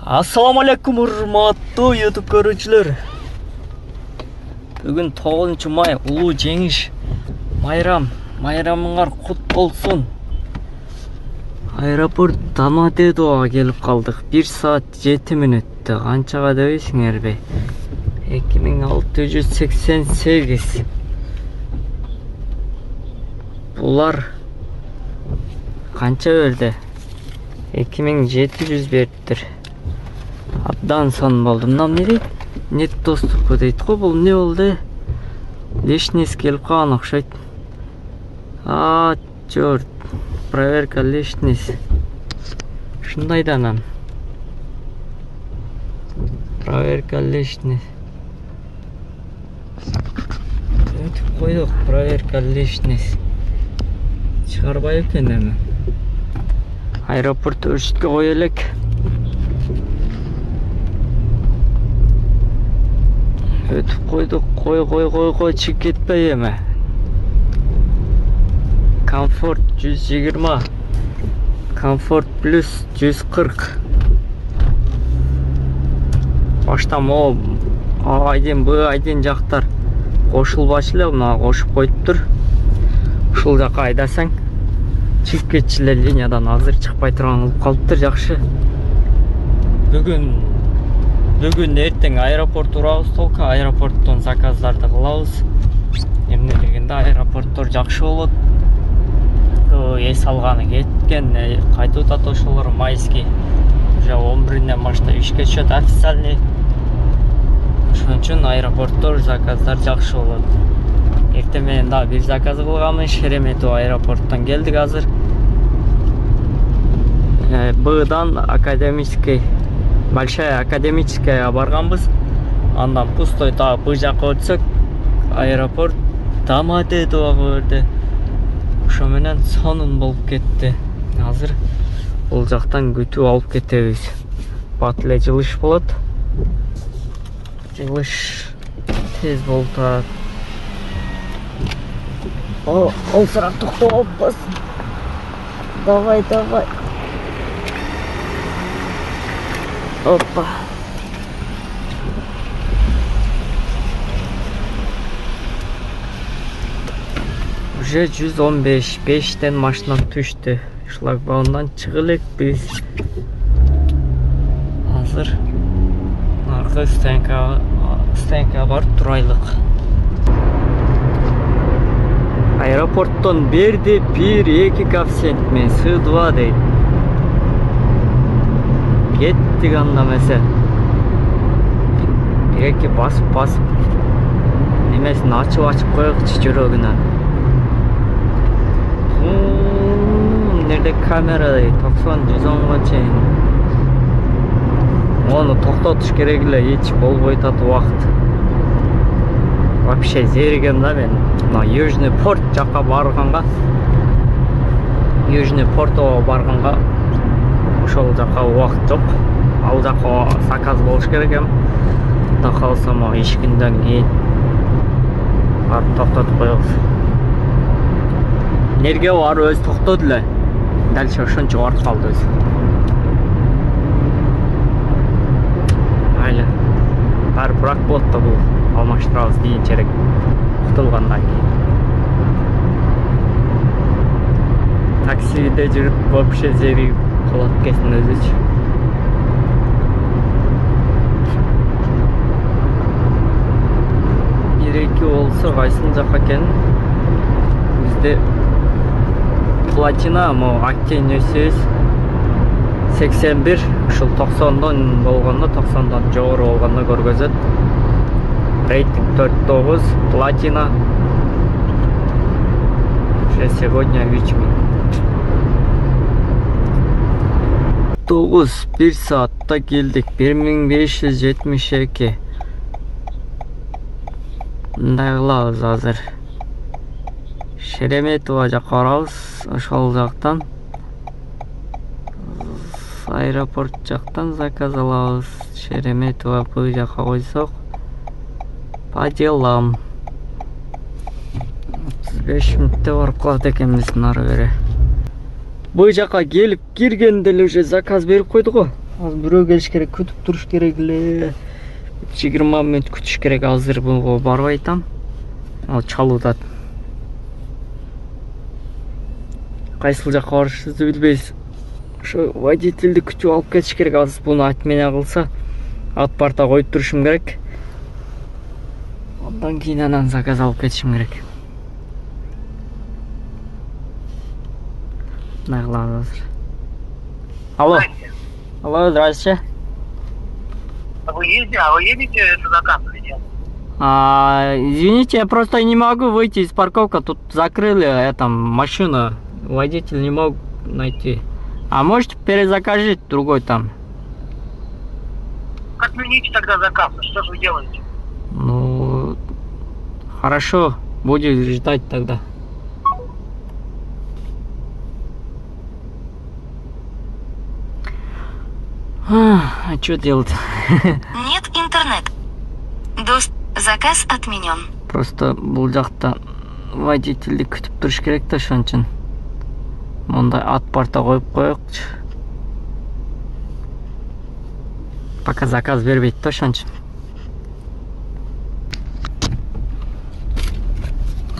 Assalamu alaikum урматтуу YouTube көрүүчүлөр. Бүгүн 9-май улуу жеңиш майрам. Майрамыңар кут болсун. Аэропорт Домодедовго келип калдык. 1 саат 7 мүнөттө. Канчага дебейсиңерби? 2688. Булар канча берди? 2700 бериптир. Абдан сон болду. Мына эмне нет доступу дейт го. Бул эмне болду? Лишнес келип калган окшойт. Чёрт. Проверка лишнес. Шундай да анан. Проверка лишнес. Өтүп койдук. Проверка лишнес. Чыгарбай экен эми. Аэропорт өрүшүткө кое элек. Өтүп койдук. Кой чыгып кетпей эми. Комфорт 120. Комфорт плюс 140. Баштан могу айдын б айдын жактар кошулбачу эле, мына кошуп коюптур. Ушул жака айдасаң чыгып кетчү эле линиядан. Азыр чыкпай турган болуп калыптыр. Жакшы. Бүгүн эртең аэропорт урабыз толку. Аэропорттон заказдарды кылабыз. Эмне дегенде аэропорттор жакшы болот. Эс алганы кеткен, кайтып атат ошолор майский. Уже 11-ден баштап ишке түшөт официальный. Ошон үчүн аэропорттор заказдар жакшы болот. Эртең менен да бир заказ кылганмын. Шереметов аэропорттон келдик азыр. Бдан академический, большая академическая барганбыз. Андан пустой тагы бу жака өтсөк, аэропорт Домодедовго берди. Ошо менен сонун болуп кетти. Азыр бул жактан күтүп алып кетебиз. Бат эле жылыш болот. Жылыш тез болуп турат. Ол сыраак токтоп алыппыз. Давай. Опа. Уже 115. 5-тен машинам түштү. Шлагбаумдан чыгып элекпиз. Азыр аркы станцияга барып турайлык. Аэропорттон берди 1-2 коэффициент мен С2 дейт. Кеттик анда месе. 1-2 басып немесин ачып коелучу жүрөгүнөн. Nerede kamera değil, 90-110'a çeyin. Onu toktatuş gerekli, hiç bolbой тату вакыт. Вообще зеригем да мен. На Южный порт жака барганга, Южный портого барганга ошол жака убакыт жок. Ал жака заказ болуш керек эми. Кудай кааласа могу 2 күндөн кийин барып токтотуп коебуз. Энергия бар, өзү токтоду эле. Дальше ошончо барып калды өзү. Айла. Бар брак болот да бул. Алмаштырабыз кийинчерээк кутулгандан кийин. Таксиде жүрүп вообще зери калат экенсиң өзүчү. Бир-эки болсо кайсыл жака экен? Бизде платина, актен өсөз 81, ушул 90дон болгондо, 90дон жогору болгондо көргөзөт. Рейтинг 4.9, платина. Уже сегодня 3000. 1 саатта келдик. 1572. Мындай кылабыз азыр. Шереметова жака барабыз. Ошол жактан аэропорт жактан заказ алабыз. Шереметова бу жака койсок по делам. 35 мүнөттө барып калат экенбиз нары бере. Бу жака келип киргенде эле уже заказ берип койду го. Азыр бирөө келиш керек, күтүп туруш керек эле. 20 мүнөт күтүш керек. Азыр буга барып айтам. Ал чалуудат. Кайсыл жакка барышыбызды билбейбиз. Ошо водительди күтүп алып кетиш керек. Азыр буну ат менен кылса, ат парта коюп турушум керек. Ondan keyin анан заказ алып кетишим керек. Мындай кылабыз азыр. Алло. Алло, здравствуйте. Вы едете на заказ или нет? Извините, я просто не могу выйти из парковки. Тут закрыли машину. Водитель не мог найти. А можете перезакажить другой там? Отмените тогда заказ. Что же вы делаете? Ну, хорошо. Будем ждать тогда. А что делать? Нет интернет. Заказ отменен. Просто бул жакта водительди күтүп туруш керек да, ошон үчүн. Мондай ат парта коюп коёкчу. Пока заказ бербейт да, ошон үчүн.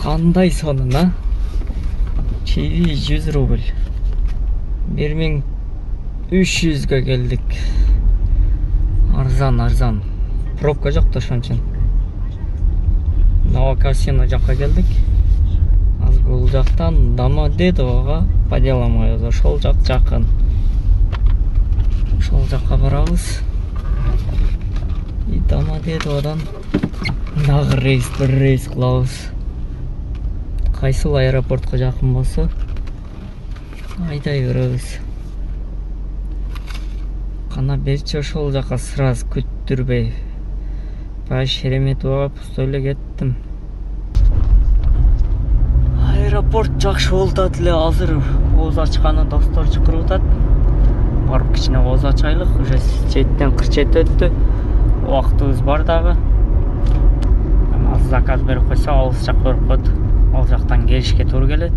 Кандай сонун, а? Чиви 100 рубль. 1300га келдик. Арзан. Пробка жок да, ошон үчүн. Новокасино жакка келдик. Азыр бул жактан Домодедового по делам коебуз. Ошол жак жакын. Ошол жакка барабыз. И Домодедоводон дагы бир рейс кылабыз. Кайсыл аэропортко жакын болсо айдай беребиз. Кана берчи ошол жака сразу күттүрбөй. Баягы Шереметового пустой эле кеттим. Аэропорт жакшы болуп эле. Азыр ооз ачканы достор чакырып атат. Барып кичине ооз ачайлык. Уже четтен 47 өттү. Убактыбыз бар дагы. Азыр заказ берип койсо, алыс жак берип коет. Ал жактан келишке туура келет.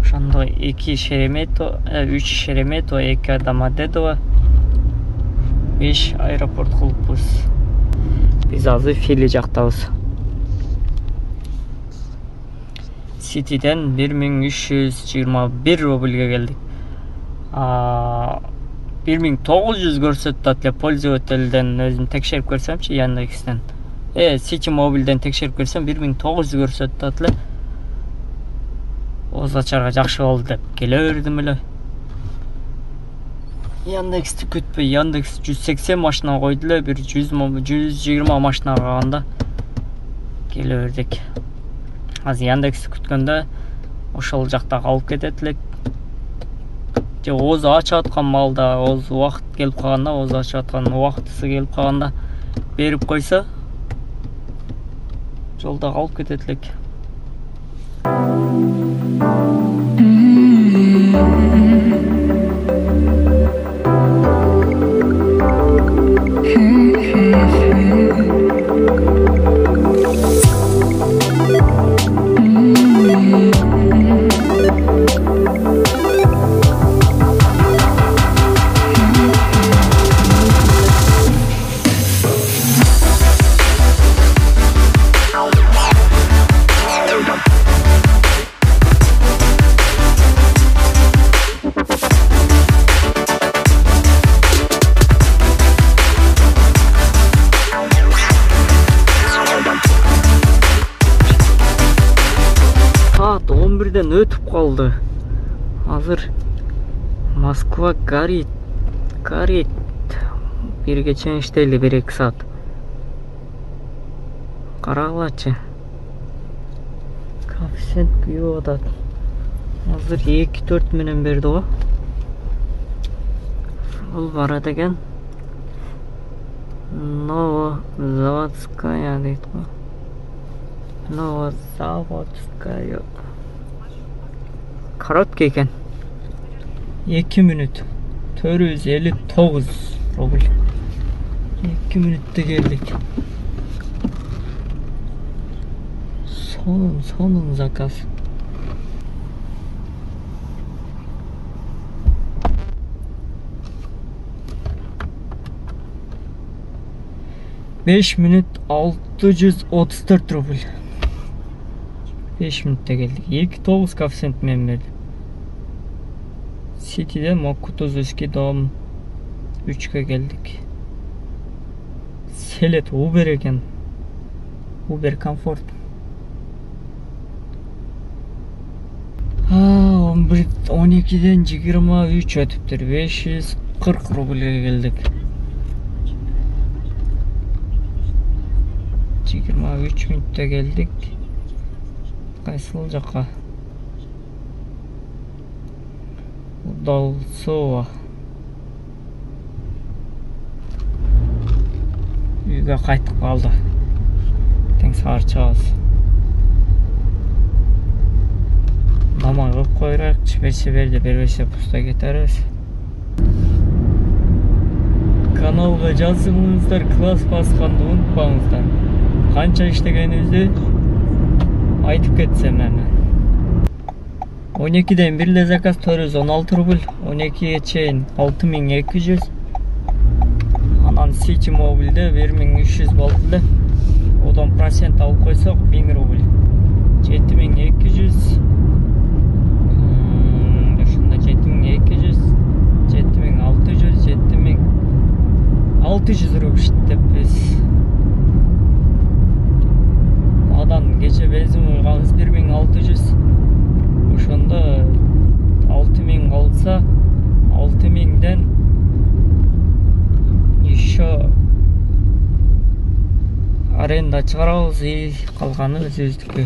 Ошондо 2 Шереметово, 3 Шереметово, 2 Домодедово, 5 аэропорт кылыппыз. Биз азыр Фили жактабыз. Ситиден 1321 рубльге келдик. 1900 көрсөтүп эле пользовательден өзүм текшерип көрсөмчү, Яндекстен. Сити мобилден текшерип көрсөм 1900 көрсөтүп эле. Ооз ачарга жакшы болду деп келе бердим эле. Яндексти күтпөй, Яндекс 180 машина койду эле, бир 120 машина калганда келе бердик. Азыр Яндексти күткөндө ошол жакта калып кетет элек. Же ооз ачып аткан маалда, ооз убакыт келип калганда, ооз ачып аткан убактысы келип калганда берип койсо, жолда калып кетет элек. Saat 11'den ötüp kaldı. Hazır Moskva Garit bir geçen işteydi 1-2 saat. Karagılaçı koeffisient kuyup atat. Hazır 2-4 menen berdi o. Ol bara degen Новозаводская deydi o. Новозаводская. Korotkey ekan. 2 minut 459 rubl. 2 minutda keldik. Sonun zakaz. 5 минут 634 рубль. 5 минутта келдик. 2,9 коэффициент менен берди. Ситиден Мокутузуски дом 3-кө келдик. Селет Uber экен. Uber комфорт. 12-ден 23 өтүптүр. 540 рубльге келдик. 23 минутта келдик. Кайсыл жакка? Удалцово. Үйгө кайтып калды. Тең саар чыгабыз. Намаз кылып коелук, берсе берди, бербесе пуста кетербиз. Каналга жазылыңыздар, класс басканды унутпаңыздар. Канча иштегенибизди айтып кетсем эми. 12-ден бирде заказ 416 рубль, 12-ге чейин 6200. Анан City Mobile'de 1300 болду эле. Одан процент алып койсок 1000 рубль. 7200. Ошондо 7200, 7600, 7600 рубль иштеппиз. Адан кече бензин куйганбыз 1600. Ошондо 6000 калса, 6000ден еще аренда чыгарабыз, калганы өзүбүздүкү.